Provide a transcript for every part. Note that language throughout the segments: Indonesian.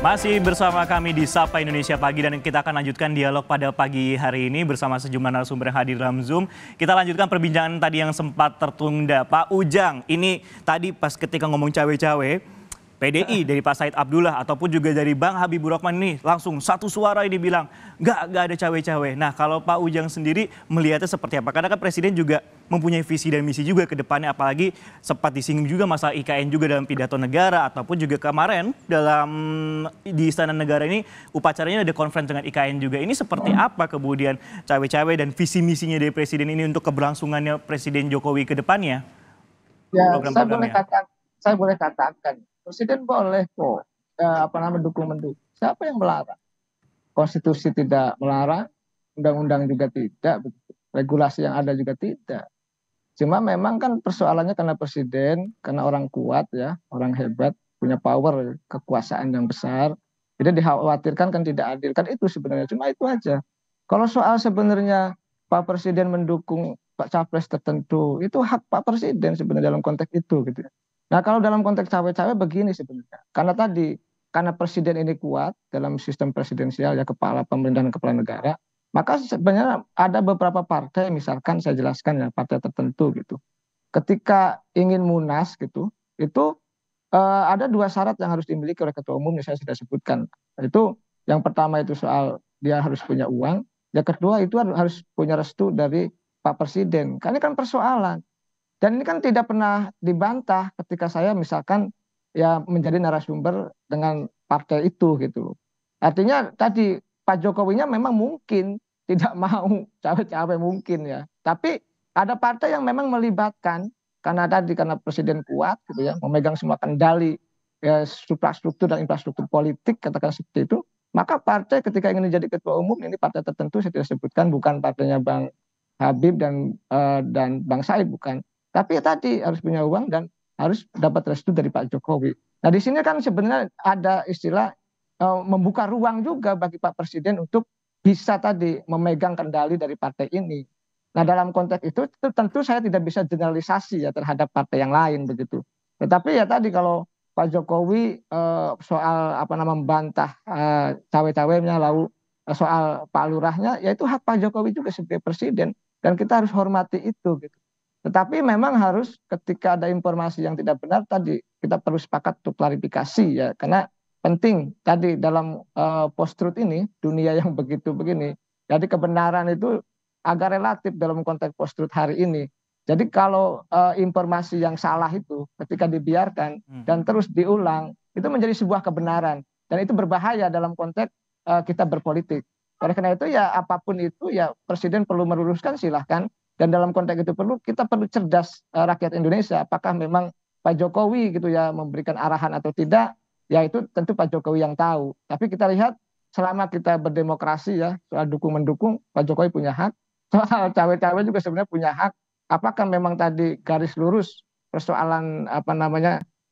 Masih bersama kami di Sapa Indonesia Pagi dan kita akan lanjutkan dialog pada pagi hari ini bersama sejumlah narasumber yang hadir dalam Zoom. Kita lanjutkan perbincangan tadi yang sempat tertunda. Pak Ujang, ini tadi pas ketika ngomong cawe-cawe, PDI dari Pak Said Abdullah ataupun juga dari Bang Habibur Rahman ini langsung satu suara ini bilang nggak ada cawe-cawe. Nah kalau Pak Ujang sendiri melihatnya seperti apa? Karena kan Presiden juga mempunyai visi dan misi juga ke depannya, apalagi sempat disinggung juga masalah IKN juga dalam pidato negara ataupun juga kemarin dalam di Istana Negara ini upacaranya ada conference dengan IKN juga. Ini seperti apa kemudian cawe-cawe dan visi misinya dari Presiden ini untuk keberlangsungannya Presiden Jokowi ke depannya? Ya, saya boleh katakan Presiden boleh kok mendukung. Siapa yang melarang? Konstitusi tidak melarang, undang-undang juga tidak, regulasi yang ada juga tidak. Cuma memang kan persoalannya karena presiden, karena orang kuat ya, orang hebat, punya power, kekuasaan yang besar. Jadi dikhawatirkan kan tidak adil. Kan itu sebenarnya, cuma itu aja. Kalau soal sebenarnya Pak Presiden mendukung Pak Capres tertentu, itu hak Pak Presiden sebenarnya dalam konteks itu gitu ya. Nah kalau dalam konteks cawe-cawe begini sebenarnya. Karena presiden ini kuat dalam sistem presidensial ya, kepala pemerintahan, kepala negara, maka sebenarnya ada beberapa partai, misalkan saya jelaskan ya, partai tertentu gitu. Ketika ingin munas gitu, itu ada dua syarat yang harus dimiliki oleh ketua umum yang saya sudah sebutkan. Itu yang pertama itu soal dia harus punya uang, yang kedua itu harus punya restu dari Pak Presiden. Karena ini kan persoalan. Dan ini kan tidak pernah dibantah ketika saya misalkan ya menjadi narasumber dengan partai itu gitu. Artinya tadi Pak Jokowinya memang mungkin tidak mau cawe-cawe mungkin ya. Tapi ada partai yang memang melibatkan karena presiden kuat gitu ya, memegang semua kendali ya, infrastruktur dan infrastruktur politik katakan seperti itu. Maka partai ketika ingin menjadi ketua umum, ini partai tertentu saya tidak sebutkan, bukan partainya Bang Habib dan Bang Said, bukan. Tapi ya tadi harus punya uang dan harus dapat restu dari Pak Jokowi. Nah di sini kan sebenarnya ada istilah membuka ruang juga bagi Pak Presiden untuk bisa tadi memegang kendali dari partai ini. Nah dalam konteks itu tentu saya tidak bisa generalisasi ya terhadap partai yang lain begitu. Tetapi ya tadi kalau Pak Jokowi soal membantah cawe-cawenya, lalu soal Pak Lurahnya, ya itu hak Pak Jokowi juga sebagai presiden dan kita harus hormati itu gitu. Tetapi memang harus ketika ada informasi yang tidak benar tadi kita perlu sepakat untuk klarifikasi ya, karena penting tadi dalam post-truth ini dunia yang begitu begini. Jadi kebenaran itu agak relatif dalam konteks post-truth hari ini. Jadi kalau informasi yang salah itu ketika dibiarkan dan terus diulang itu menjadi sebuah kebenaran dan itu berbahaya dalam konteks kita berpolitik. Oleh karena itu ya apapun itu ya Presiden perlu meluruskan, silahkan. Dan dalam konteks itu kita perlu cerdas rakyat Indonesia. Apakah memang Pak Jokowi gitu ya memberikan arahan atau tidak? Ya itu tentu Pak Jokowi yang tahu. Tapi kita lihat selama kita berdemokrasi ya, soal dukung mendukung, Pak Jokowi punya hak. Soal cawe-cawe juga sebenarnya punya hak. Apakah memang tadi garis lurus persoalan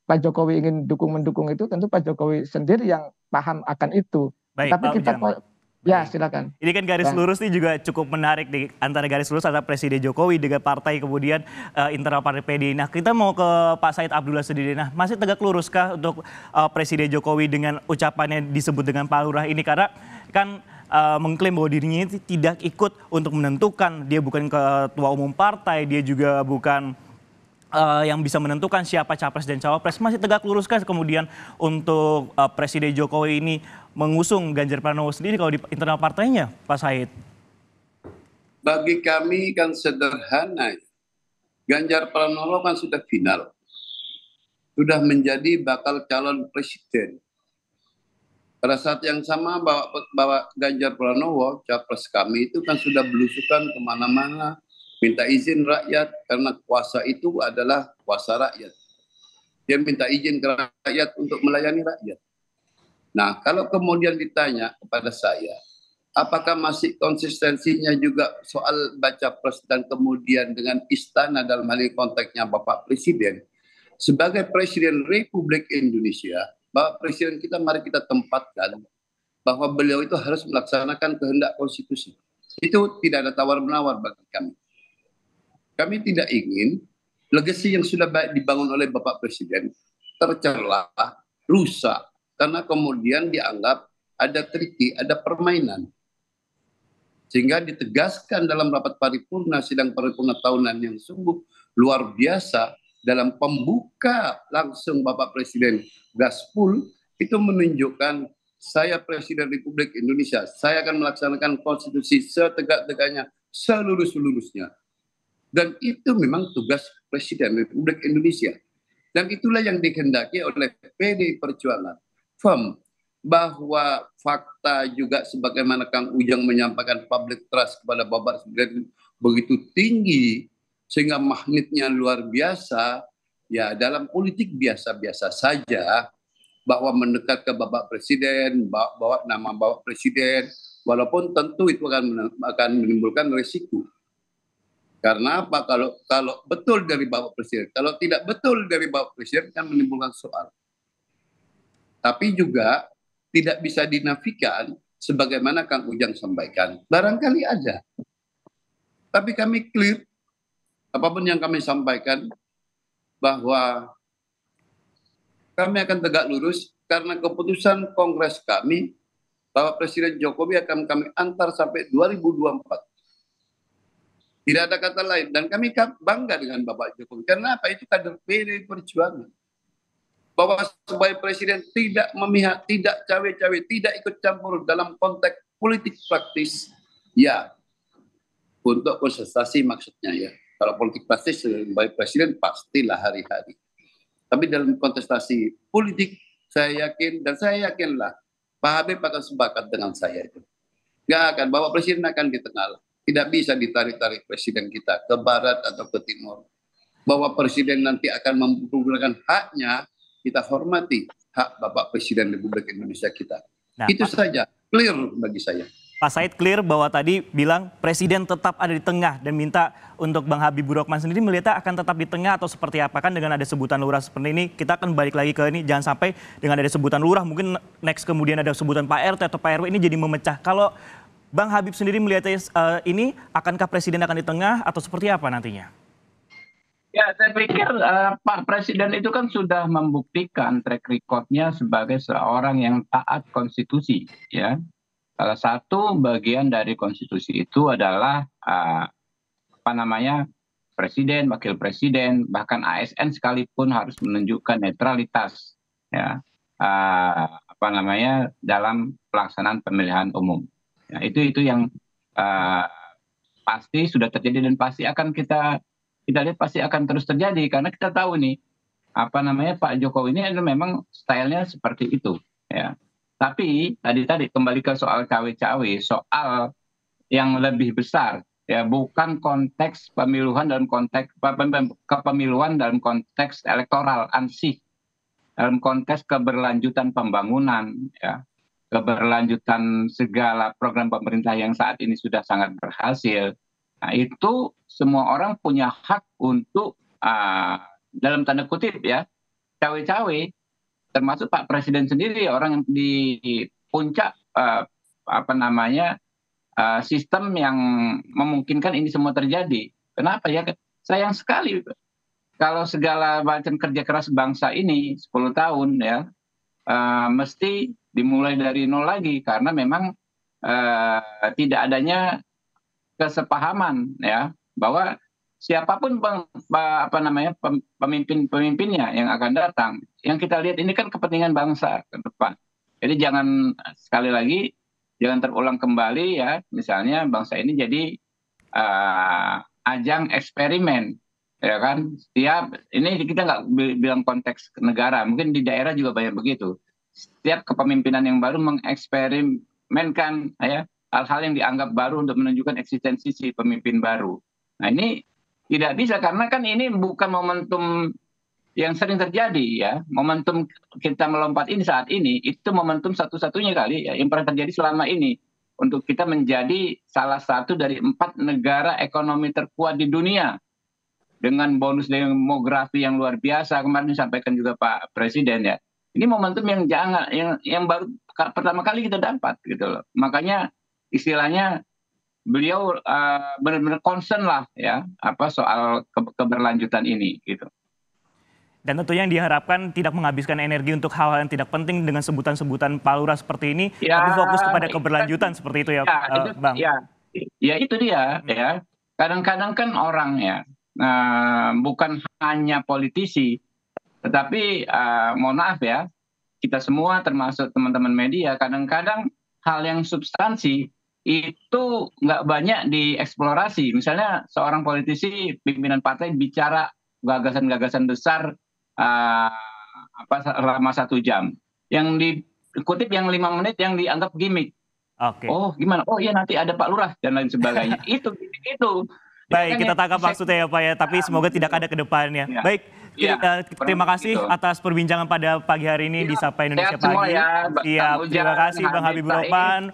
Pak Jokowi ingin dukung mendukung itu, tentu Pak Jokowi sendiri yang paham akan itu. Baik, Tapi Pak kita Ujang. ya silakan. Ini kan garis lurus ini juga cukup menarik di antara garis lurus antara Presiden Jokowi dengan partai kemudian internal partai PDI. Nah kita mau ke Pak Said Abdullah sendiri. Nah masih tegak luruskah untuk Presiden Jokowi dengan ucapannya disebut dengan Pak Lurah ini, karena kan mengklaim bahwa dirinya tidak ikut untuk menentukan, dia bukan ketua umum partai, dia juga bukan yang bisa menentukan siapa capres dan cawapres. Masih tegak luruskah kemudian untuk Presiden Jokowi ini mengusung Ganjar Pranowo sendiri kalau di internal partainya, Pak Said? Bagi kami kan sederhana. Ganjar Pranowo kan sudah final. Sudah menjadi bakal calon presiden. Pada saat yang sama bahwa Ganjar Pranowo, capres kami itu kan sudah belusukan kemana-mana, minta izin rakyat, karena kuasa itu adalah kuasa rakyat. Dia minta izin ke rakyat untuk melayani rakyat. Nah, kalau kemudian ditanya kepada saya, apakah masih konsistensinya juga soal baca pres dan kemudian dengan istana dalam hal ini konteksnya Bapak Presiden. Sebagai Presiden Republik Indonesia, Bapak Presiden kita mari kita tempatkan bahwa beliau itu harus melaksanakan kehendak konstitusi. Itu tidak ada tawar-menawar bagi kami. Kami tidak ingin legasi yang sudah baik dibangun oleh Bapak Presiden tercelah, rusak, karena kemudian dianggap ada triki, ada permainan. Sehingga ditegaskan dalam rapat paripurna sidang paripurna tahunan yang sungguh luar biasa dalam pembuka langsung Bapak Presiden gaspol itu menunjukkan saya Presiden Republik Indonesia, saya akan melaksanakan konstitusi setegak-tegaknya, seluruh-seluruhnya. Dan itu memang tugas Presiden Republik Indonesia. Dan itulah yang dikehendaki oleh PDI Perjuangan. Firm bahwa fakta juga sebagaimana Kang Ujang menyampaikan public trust kepada Bapak Presiden begitu tinggi sehingga magnetnya luar biasa. Ya dalam politik biasa-biasa saja bahwa mendekat ke Bapak Presiden, bawa nama Bapak Presiden, walaupun tentu itu akan menimbulkan risiko. Karena apa? Kalau betul dari Bapak Presiden, kalau tidak betul dari Bapak Presiden kan menimbulkan soal. Tapi juga tidak bisa dinafikan sebagaimana Kang Ujang sampaikan. Barangkali aja. Tapi kami clear apapun yang kami sampaikan bahwa kami akan tegak lurus karena keputusan Kongres kami Bapak Presiden Jokowi akan kami antar sampai 2024. Tidak ada kata lain. Dan kami bangga dengan Bapak Jokowi. Karena apa? Itu kader PDI Perjuangan. Bahwa sebagai presiden tidak memihak, tidak cawe-cawe, tidak ikut campur dalam konteks politik praktis. Ya, untuk konsentrasi maksudnya ya. Kalau politik praktis sebagai presiden pastilah hari-hari. Tapi dalam kontestasi politik, saya yakin dan saya yakinlah Pak Habib akan sepakat dengan saya itu. Nggak akan, Bapak Presiden akan di tengah. Tidak bisa ditarik-tarik presiden kita ke barat atau ke timur. Bahwa presiden nanti akan menggunakan haknya, kita hormati hak Bapak Presiden Republik Indonesia kita. Nah, itu saja, clear bagi saya. Pak Said clear bahwa tadi bilang presiden tetap ada di tengah dan minta untuk Bang Habibur Rahman sendiri melihatnya akan tetap di tengah atau seperti apa, kan dengan ada sebutan lurah seperti ini kita akan balik lagi ke ini, jangan sampai dengan ada sebutan lurah mungkin next kemudian ada sebutan Pak RT atau Pak RW ini jadi memecah. Kalau Bang Habib sendiri melihatnya ini akankah presiden akan di tengah atau seperti apa nantinya? Ya, saya pikir Pak Presiden itu kan sudah membuktikan track record-nya sebagai seorang yang taat konstitusi, ya. Salah satu bagian dari konstitusi itu adalah presiden, wakil presiden, bahkan ASN sekalipun harus menunjukkan netralitas, ya, dalam pelaksanaan pemilihan umum. Ya, itu yang pasti sudah terjadi dan pasti akan kita lihat pasti akan terus terjadi karena kita tahu nih Pak Jokowi ini memang stylenya seperti itu, ya. Tapi tadi kembali ke soal cawe-cawe, soal yang lebih besar, ya, bukan konteks pemiluan dalam konteks kepemiluan dalam konteks elektoral ansih, dalam konteks keberlanjutan pembangunan, ya, keberlanjutan segala program pemerintah yang saat ini sudah sangat berhasil. Nah, itu semua orang punya hak untuk dalam tanda kutip ya cawe-cawe, termasuk Pak Presiden sendiri, orang yang di puncak sistem yang memungkinkan ini semua terjadi. Kenapa ya? Sayang sekali kalau segala macam kerja keras bangsa ini 10 tahun ya mesti dimulai dari nol lagi karena memang tidak adanya kesepahaman ya bahwa siapapun pemimpinnya yang akan datang, yang kita lihat ini kan kepentingan bangsa ke depan. Jadi jangan sekali lagi jangan terulang kembali ya, misalnya bangsa ini jadi ajang eksperimen, ya kan? Setiap ini kita nggak bilang konteks negara, mungkin di daerah juga banyak begitu. Setiap kepemimpinan yang baru mengeksperimenkan ya hal-hal yang dianggap baru untuk menunjukkan eksistensi si pemimpin baru. Nah ini tidak bisa karena kan ini bukan momentum yang sering terjadi ya. Momentum kita melompat ini saat ini itu momentum satu-satunya kali ya yang pernah terjadi selama ini untuk kita menjadi salah satu dari 4 negara ekonomi terkuat di dunia dengan bonus demografi yang luar biasa kemarin disampaikan juga Pak Presiden ya. Ini momentum yang baru pertama kali kita dapat gitu loh. Makanya istilahnya beliau benar-benar concern lah ya soal keberlanjutan ini gitu. Dan tentunya yang diharapkan tidak menghabiskan energi untuk hal-hal yang tidak penting dengan sebutan-sebutan Pak Lurah seperti ini, tapi fokus kepada keberlanjutan seperti itu ya, Bang. Ya itu dia ya. Kadang-kadang kan orang ya bukan hanya politisi, tetapi mohon maaf ya, kita semua termasuk teman-teman media kadang-kadang hal yang substansi itu nggak banyak dieksplorasi. Misalnya seorang politisi pimpinan partai bicara gagasan-gagasan besar selama 1 jam, yang dikutip yang 5 menit yang dianggap gimmick. Oh gimana? Oh iya nanti ada Pak Lurah dan lain sebagainya. itu. Baik, kita tangkap maksudnya ya Pak ya, tapi semoga tidak ada ke depannya. Ya. Baik, terima kasih atas perbincangan pada pagi hari ini di Sapa Indonesia Pagi. Ya, terima kasih Bang Habibur Rahman.